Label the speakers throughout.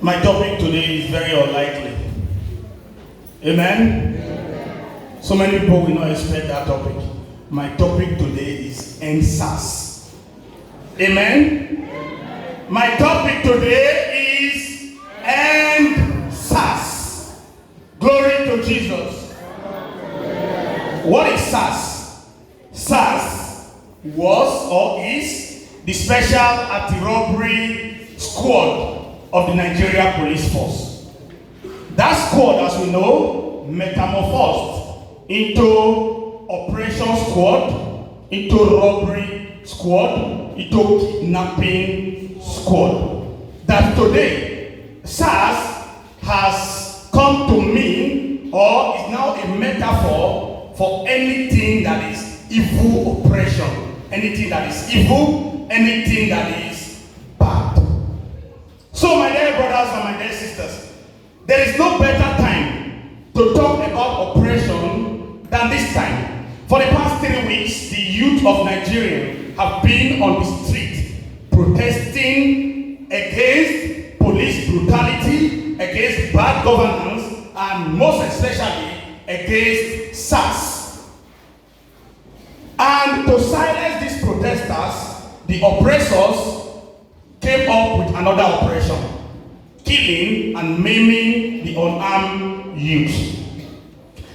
Speaker 1: My topic today is very unlikely. Amen? So many people will not expect that topic. My topic today is EndSARS. Amen? My topic today is EndSARS. Glory to Jesus. What is SARS? SARS was or is the Special Anti-Robbery Squad of the Nigeria Police Force. That squad, as we know, metamorphosed into Operation Squad, into Robbery Squad, into Kidnapping Squad. That today, SARS has come to mean or is now a metaphor for anything that is evil oppression, anything that is evil, anything that is bad. So my dear brothers and my dear sisters, there is no better time to talk about oppression than this time. For the past 3 weeks, the youth of Nigeria have been on the street protesting against police brutality, against bad governance, and most especially against SARS. And to silence these protesters, the oppressors came up with another operation, killing and maiming the unarmed youth.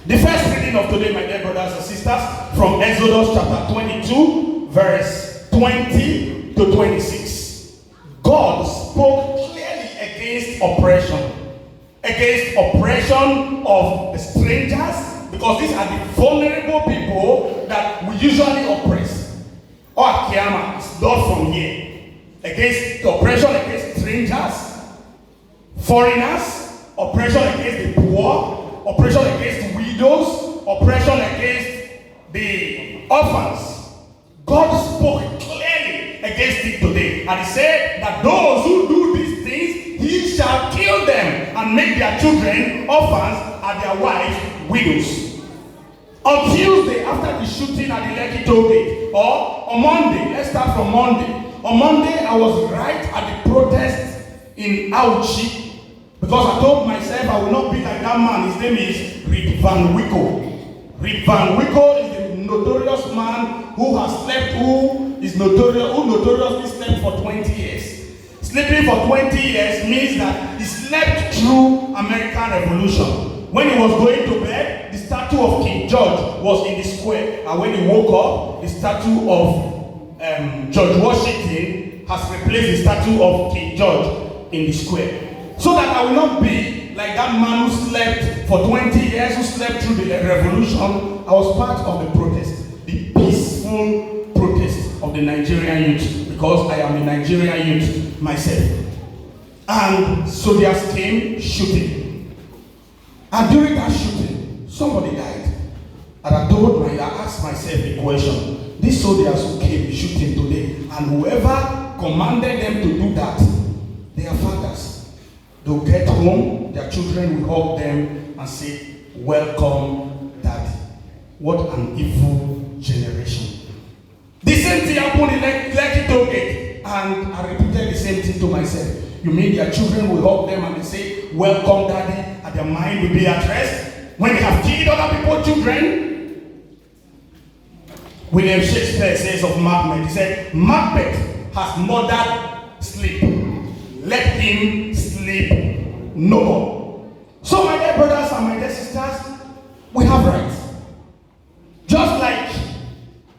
Speaker 1: The first reading of today, my dear brothers and sisters, from Exodus chapter 22, verse 20 to 26. God spoke clearly against oppression of the strangers, because these are the vulnerable people that we usually oppress. Or Kiyama is not from here. Against the oppression against strangers, foreigners, oppression against the poor, oppression against widows, oppression against the orphans. God spoke clearly against it today, and he said that those who do these things, he shall kill them and make their children orphans and their wives widows. On Tuesday, after the shooting at the Lekki toll gate, or on Monday, let's start from Monday. On Monday, I was right at the protest in Auchi, because I told myself I will not be like that man. His name is Rip Van Winkle. Rip Van Winkle is the notorious man who notoriously slept for 20 years. Sleeping for 20 years means that he slept through American Revolution. When he was going to bed, the statue of King George was in the square, and when he woke up, the statue of George Washington has replaced the statue of King George in the square. So that I will not be like that man who slept for 20 years, who slept through the revolution. I was part of the protest, the peaceful protest of the Nigerian youth, because I am a Nigerian youth myself. And soldiers came shooting. And during that shooting, somebody died. And I asked myself a question. These soldiers who came shooting today, and whoever commanded them to do that, they are fathers. They'll get home, their children will hug them and say, "Welcome, Daddy." What an evil generation. The same thing happened in Lekki toll gate, and I repeated the same thing to myself. You mean their children will hug them and they say, "Welcome, Daddy," and their mind will be at rest when they have killed other people's children? William Shakespeare says of Macbeth, he said, "Macbeth has murdered sleep. Let him sleep no more." So my dear brothers and my dear sisters, we have rights. Just like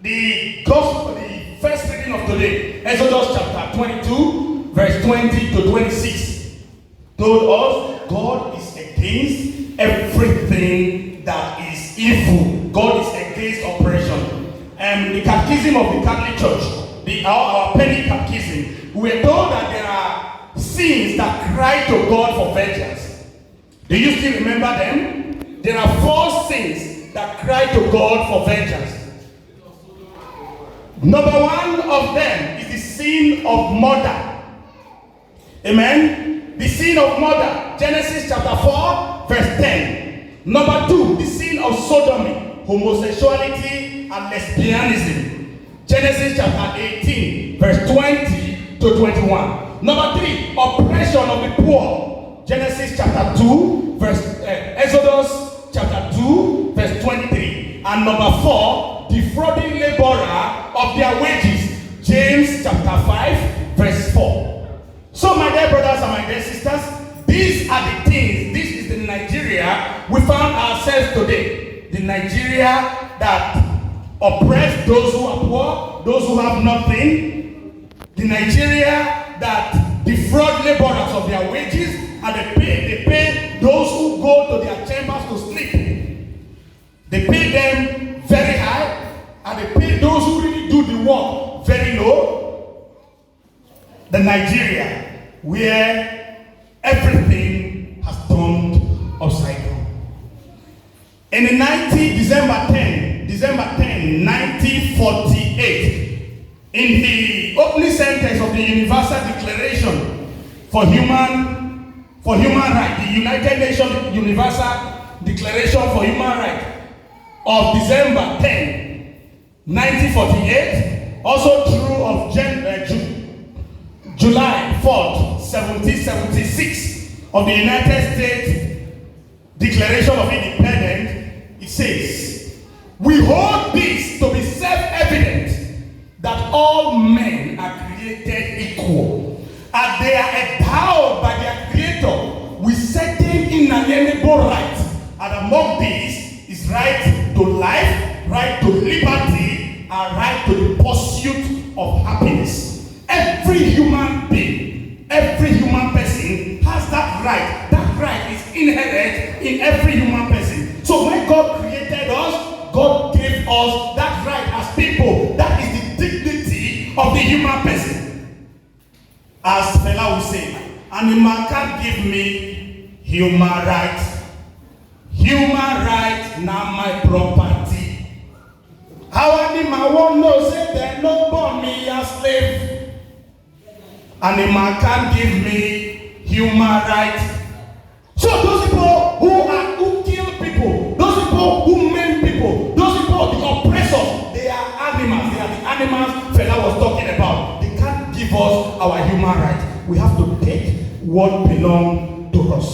Speaker 1: the gospel, the first reading of today, Exodus chapter 22, verse 20 to 26, told us God is against everything that is evil. God is against oppression. The catechism of the Catholic Church, our penny catechism, we were told that there are sins that cry to God for vengeance. Do you still remember them? There are 4 sins that cry to God for vengeance. Number 1 of them is the sin of murder. Amen? The sin of murder, Genesis chapter 4, verse 10. Number 2, the sin of sodomy, homosexuality, and lesbianism. Genesis chapter 18, verse 20 to 21. Number 3, oppression of the poor. Genesis chapter 2, Exodus chapter 2, verse 23. And number 4, defrauding laborer of their wages. James chapter 5, verse 4. So my dear brothers and my dear sisters, these are the things, this is the Nigeria we found ourselves today. The Nigeria that oppress those who are poor, those who have nothing. The Nigeria that defraud laborers of their wages, and they pay those who go to their chambers to sleep. They pay them very high, and they pay those who really do the work very low. The Nigeria where everything has turned upside down. In the December 10, 1948, in the opening sentence of the Universal Declaration for Human Rights, the United Nations Universal Declaration for Human Rights of December 10, 1948, also true of July 4th, 1776 of the United States Declaration of Independence, it says, "We hold this to be self-evident that all men are created equal, and they are endowed by their Creator with certain inalienable rights, and among these is right to life, right to liberty, and right to the pursuit of happiness." Every human being, every human person has that right. That right is inherent in every human person. So when God created us, God gave us that right as people. That is the dignity of the human person. As Fela will say, animal can't give me human rights. Human rights now my property. How animal won't know say they no born me as slave. Animal can't give me human rights. So those people who kill people, those people who maim people, those people, the oppressors, they are animals. They are the animals Fela was talking about. They can't give us our human rights. We have to take what belongs to us.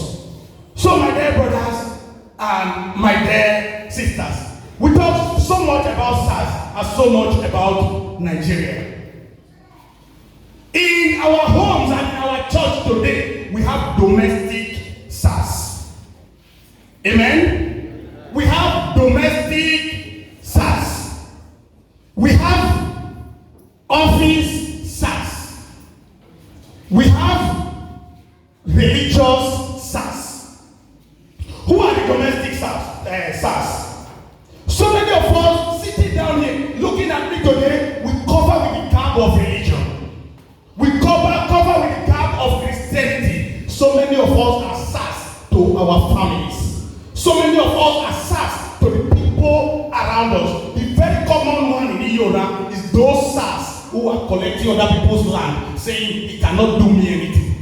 Speaker 1: So my dear brothers and my dear sisters, we talk so much about SARS and so much about Nigeria. In our homes and in our church today, we have domestic SARS. Amen? We have domestic SARS. We have office SARS. We have religious SARS. Who are the domestic SARS? So many of us sitting down here looking at me today, we cover with the garb of religion. We cover with the garb of Christianity. So many of us are SARS to our families. So many of us are SARS to the people around us. The very common one in Iyora is those SARS who are collecting other people's land, saying he cannot do me anything.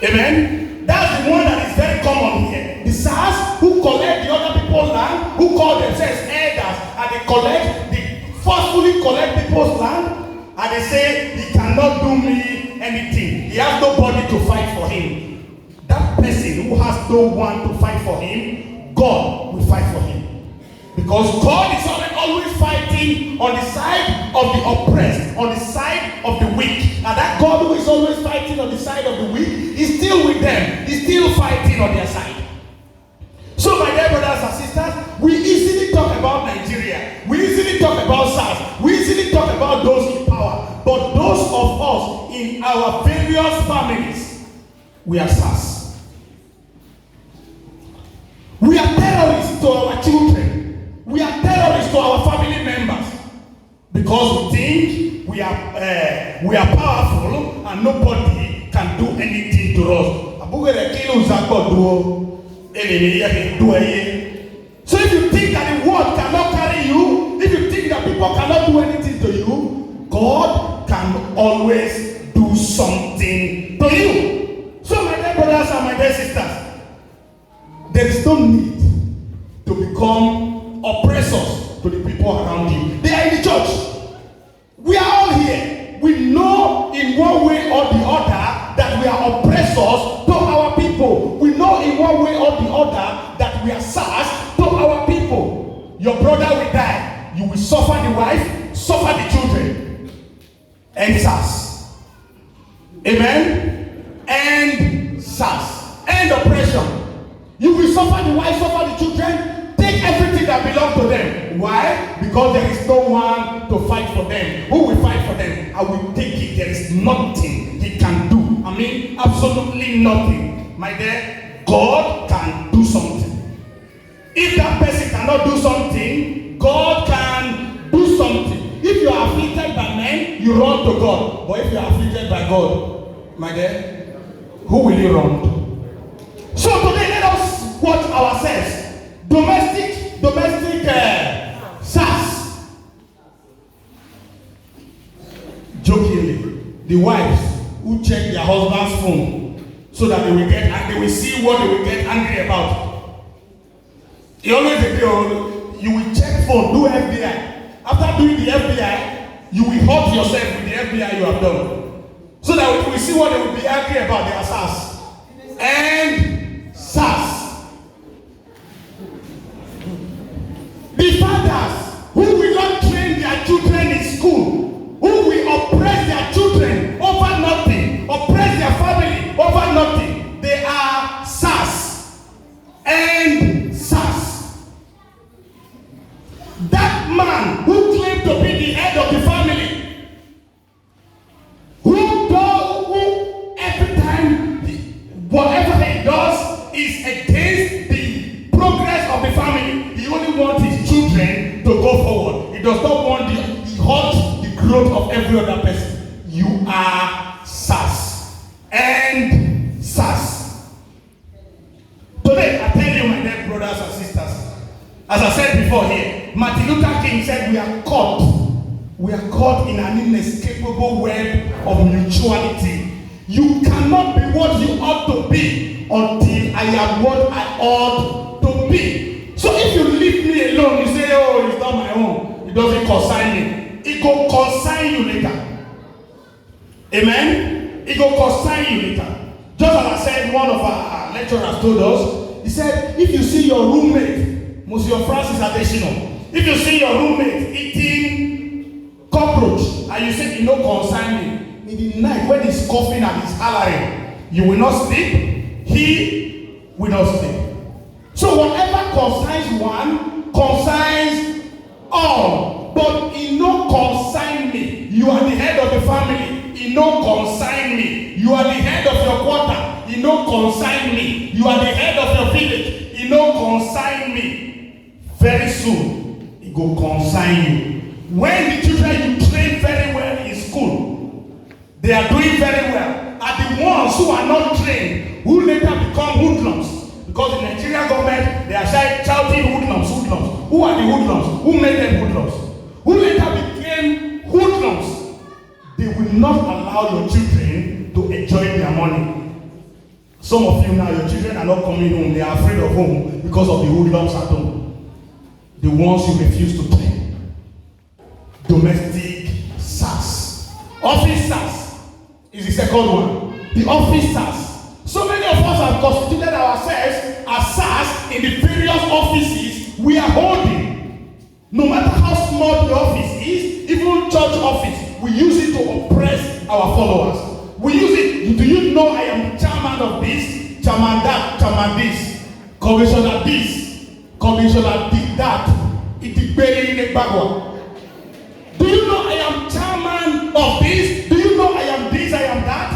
Speaker 1: Amen? That's the one that is very common here. The SARS who collect the other people's land, who call themselves elders, and they forcefully collect people's land. And they say, he cannot do me anything. He has nobody to fight for him. That person who has no one to fight for him, God will fight for him. Because God is always fighting on the side of the oppressed, on the side of the weak. And that God who is always fighting on the side of the weak is still with them. He's still fighting on their side. So my dear brothers and sisters, we easily talk about Nigeria. We easily talk about SARS. We easily talk about those in power. But those of us in our various families, we are SARS. We are terrorists to our children. We are terrorists to our family members. Because we think we are powerful and nobody can do anything to us. So if you think that the world cannot carry you, if you think that people cannot do anything to you, God can always do something to you. So my dear brothers and my dear sisters, there is no need to become oppressors to the people around you. They are in the church. We are all here. We know in one way or the other that we are oppressors suffer the wife, suffer the children. And SARS. Amen? And SARS. And oppression. You will suffer the wife, suffer the children, take everything that belongs to them. Why? Because there is no one to fight for them. Who will fight for them? I will take it. There is nothing he can do. I mean, absolutely nothing. My dear, God can do something. If that person cannot do something, God can do something. If you are afflicted by men, you run to God. But if you are afflicted by God, my dear, who will you run to? So today, let us watch ourselves. Domestic SARS. Jokingly, the wives who check their husband's phone so that they will see what they will get angry about. He always say, you will check phone, do FBI. After doing the FBI, you will hurt yourself with the FBI you have done. So that we will see what they will be angry about, their SARS. And SARS. The fathers who will not train their children in school, who will oppress their children over nothing, oppress their family over nothing, they are SARS and SARS. That man who claimed to be the head of the family, who every time whatever he does is against the progress of the family, he only wants his children to go forward. He does not want he halts the growth of every other person. You are SARS and SARS. Today, I tell you, my dear brothers and sisters, as I said before here, Martin Luther King said we are caught. We are caught in an inescapable web of mutuality. You cannot be what you ought to be until I am what I ought to be. So if you leave me alone, you say, oh, it's not my own. It doesn't concern me. It will concern you later. Amen? It will concern you later. Just as I said, one of our lecturers told us, he said, if you see your roommate, Monsieur Francis Adesina, if you see your roommate eating cockroach, and you say, it no concern me, in the night when he's coughing and he's hollering, you will not sleep, he will not sleep. So whatever concerns one, concerns all. But it no concern me. You are the head of the family. It no concern me. You are the head of your quarter. It no concern me. You are the head of your village. It no concern me. Very soon, it will concern you. When the children you train very well in school, they are doing very well, are the ones who are not trained, who later become hoodlums. Because the Nigerian government, they are shouting hoodlums. Who are the hoodlums? Who made them hoodlums? Who later became hoodlums? They will not allow your children to enjoy their money. Some of you now, your children are not coming home. They are afraid of home because of the hoodlums at home. The ones you refuse to train. Domestic SARS. Office SARS is the second one. The office SARS. So many of us have constituted ourselves as SARS in the various offices we are holding. No matter how small the office is, even church office, we use it to oppress our followers. We use it. Do you know I am chairman of this, chairman that, chairman this, commissioner this, commissioner that? It is very in the backward. Do you know I am chairman of this? Do you know I am this, I am that?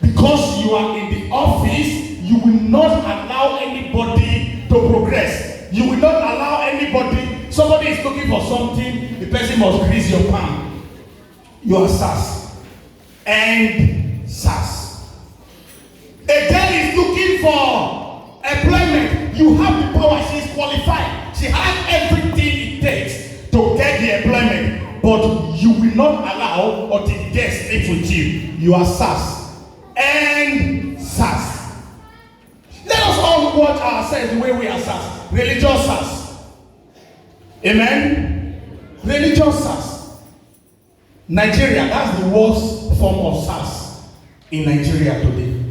Speaker 1: Because you are in the office, you will not allow anybody to progress. You will not allow anybody, somebody is looking for something, the person must grease your palm. You are SARS and SARS. A girl is looking for employment. You have the power, she is qualified. She has everything it takes to get the employment. But you will not allow until the girl sleeps with you. You are SARS and SARS. Let us all watch ourselves the way we are SARS. Religious SARS. Amen? Religious SARS. Nigeria, that's the worst form of SARS in Nigeria today.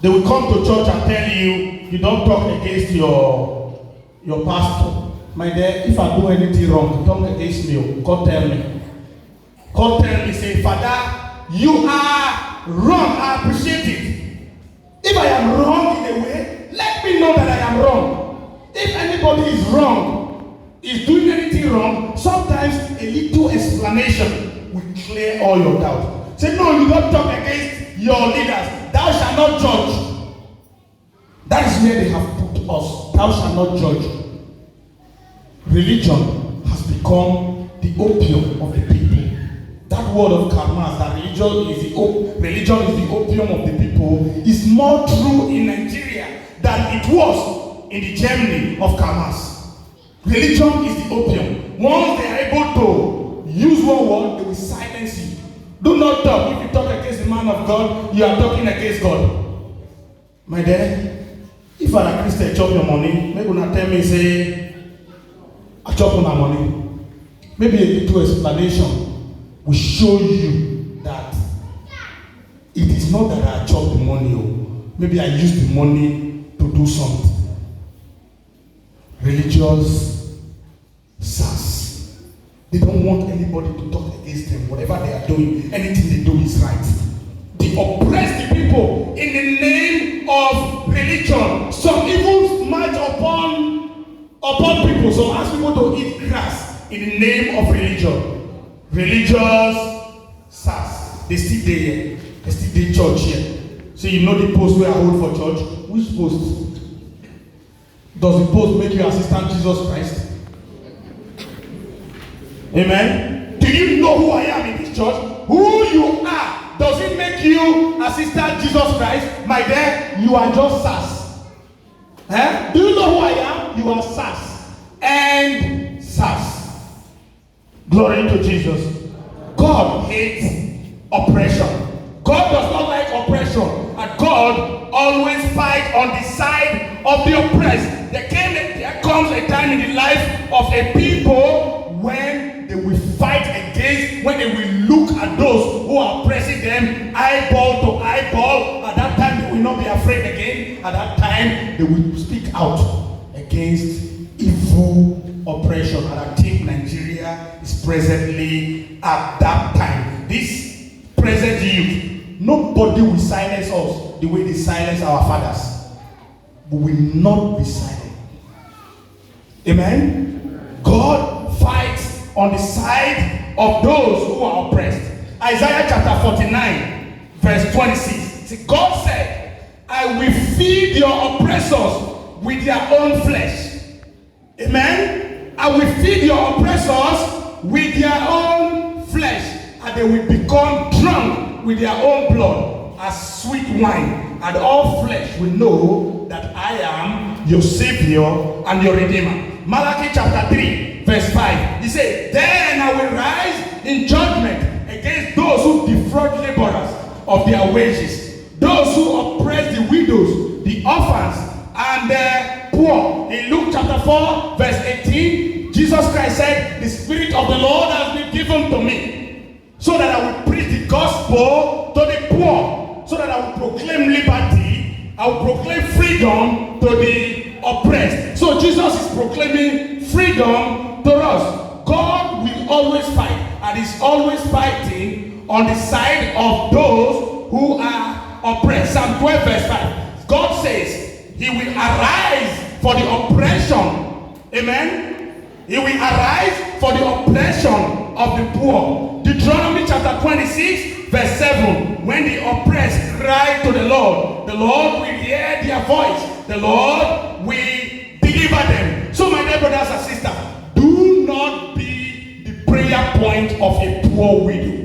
Speaker 1: They will come to church and tell you, you don't talk against your pastor. My dear, if I do anything wrong, don't against me. God tell me. God tell me, say, Father, you are wrong. I appreciate it. If I am wrong in a way, let me know that I am wrong. If anybody is wrong, is doing anything wrong, sometimes a little explanation will clear all your doubt. Say, no, you don't talk against your leaders. Thou shalt not judge. That is where they have put us. Thou shalt not judge. Religion has become the opium of the people. That word of Karmas, that religion is the opium of the people, is more true in Nigeria than it was in the Germany of Karmas. Religion is the opium. Once they are able to use one word, they will silence you. Do not talk. If you talk against the man of God, you are talking against God. My dear, if I Christian chop your money, maybe not tell me, say, I chop on my money. Maybe a little explanation will show you that it is not that I chop the money, or maybe I use the money to do something. Religious sass. They don't want anybody to talk against them. Whatever they are doing, anything they do is right. They oppress the people in the name of religion. Some evils march upon people. Some ask people to eat grass in the name of religion. Religious sass. They still there. They still there church here. So you know the post where I hold for church? Which post? Does the post make you assistant Jesus Christ? Amen? Do you know who I am in this church? Who you are? Does it make you assistant Jesus Christ? My dear, you are just sass. Do you know who I am? You are sass. And sass. Glory to Jesus. God hates oppression. God does not like oppression. And God always fights on the side of the oppressed. There comes a time in the life of a people when they will fight against, when they will look at those who are oppressing them eyeball to eyeball. At that time, they will not be afraid again. At that time, they will speak out against evil oppression. And I think Nigeria is presently at that time. This present youth, nobody will silence us the way they silence our fathers. We will not be silent. Amen? God fights on the side of those who are oppressed. Isaiah chapter 49, verse 26. See, God said, I will feed your oppressors with their own flesh. Amen? I will feed your oppressors with their own flesh, and they will become drunk with their own blood as sweet wine, and all flesh will know that I am your Savior and your Redeemer. Malachi chapter 3, verse 5. He said, then I will rise in judgment against those who defraud laborers of their wages, those who oppress the widows, the orphans, and the poor. In Luke chapter 4, verse 18, Jesus Christ said, the Spirit of the Lord has been given to me, so that I will preach the gospel to the poor, so that I will proclaim liberty, I will proclaim freedom to the oppressed. So Jesus is proclaiming freedom to us. God will always fight, and is always fighting on the side of those who are oppressed. Psalm 12 verse 5. God says he will arise for the oppression. Amen? He will arise for the oppression of the poor. Deuteronomy chapter 26 verse 7. When the oppressed cry to the Lord will hear their voice. The Lord will deliver them. So my dear brothers and sisters, do not be the prayer point of a poor widow.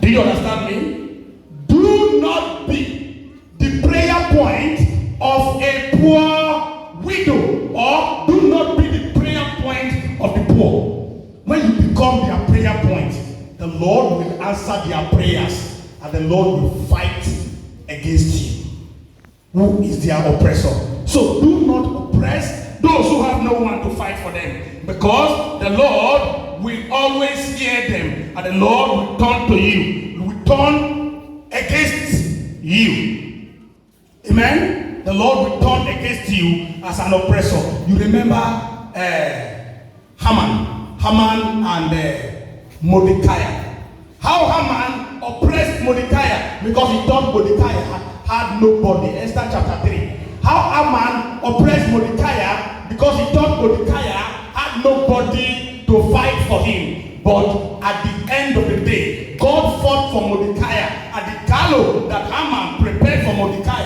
Speaker 1: Do you understand me? Do not be the prayer point of a poor widow, or do not be the prayer point of the poor. When you become their prayer point, the Lord will answer their prayers, and the Lord will fight against you, who is their oppressor. So do not oppress those who have no one to fight for them, because the Lord will always hear them, and the Lord will turn to you. He will turn against you. Amen? The Lord will turn against you, as an oppressor. You remember Haman and Mordecai. How Haman oppressed Mordecai because he thought Mordecai had nobody. Esther chapter 3. How Haman oppressed Mordecai because he thought Mordecai had nobody to fight for him. But at the end of the day, God fought for Mordecai. At the gallows that Haman prepared for Mordecai,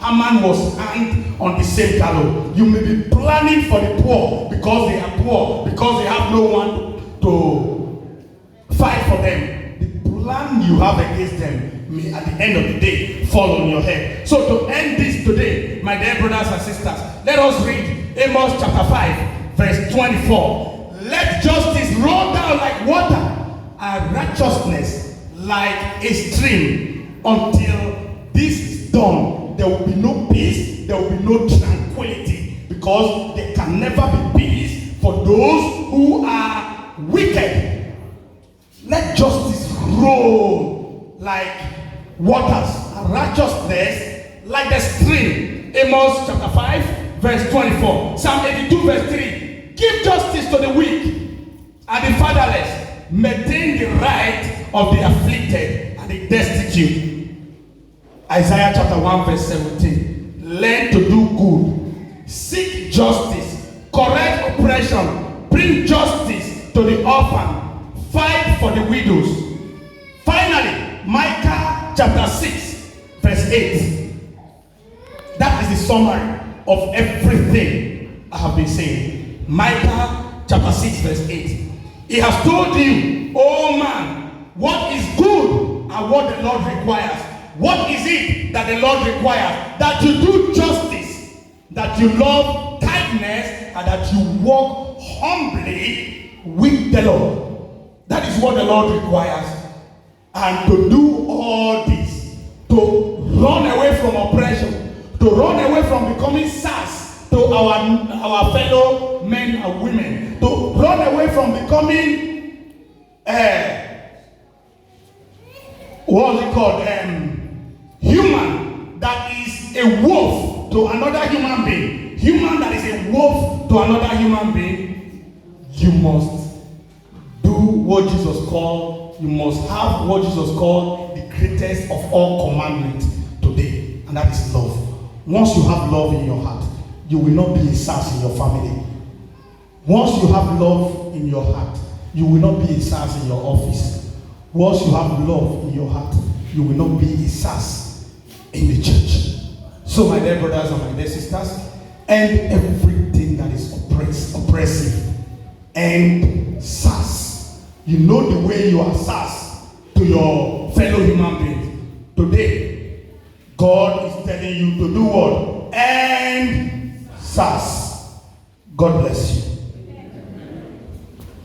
Speaker 1: Haman was hanged on the same gallows. You may be planning for the poor because they are poor, because they have no one to fight for them. The plan you have against them may at the end of the day fall on your head. So to end this today, my dear brothers and sisters, let us read Amos chapter 5 verse 24. Let justice roll down like water and righteousness like a stream. Until this is done, there will be no peace, there will be no tranquility, because there can never be peace for those who are wicked. Let justice roll like waters and righteousness like the stream. Amos chapter 5 verse 24. Psalm 82 verse 3. Give justice to the weak and the fatherless. Maintain the right of the afflicted and the destitute. Isaiah chapter 1 verse 17. Learn to do good. Seek justice. Correct oppression. Bring justice to the orphan. Fight for the widows. Finally, Micah chapter 6 verse 8. That is the summary of everything I have been saying. Micah chapter 6 verse 8. He has told you, oh man, what is good and what the Lord requires. What is it that the Lord requires? That you do justice, that you love kindness, and that you walk humbly with the Lord. That is what the Lord requires. And to do all this, to run away from oppression, to run away from becoming sass to our fellow men and women, to run away from becoming human that is a wolf to another human being. Human that is a wolf to another human being. You must do what Jesus called, you must have what Jesus called the greatest of all commandments today, and that is love. Once you have love in your heart, you will not be a sass in your family. Once you have love in your heart, you will not be a sass in your office. Once you have love in your heart, you will not be a sass in the church. So my dear brothers and my dear sisters, end everything that is oppressive and sass. You know the way you are sass to your fellow human beings. Today, God is telling you to do what? End sass. God bless you.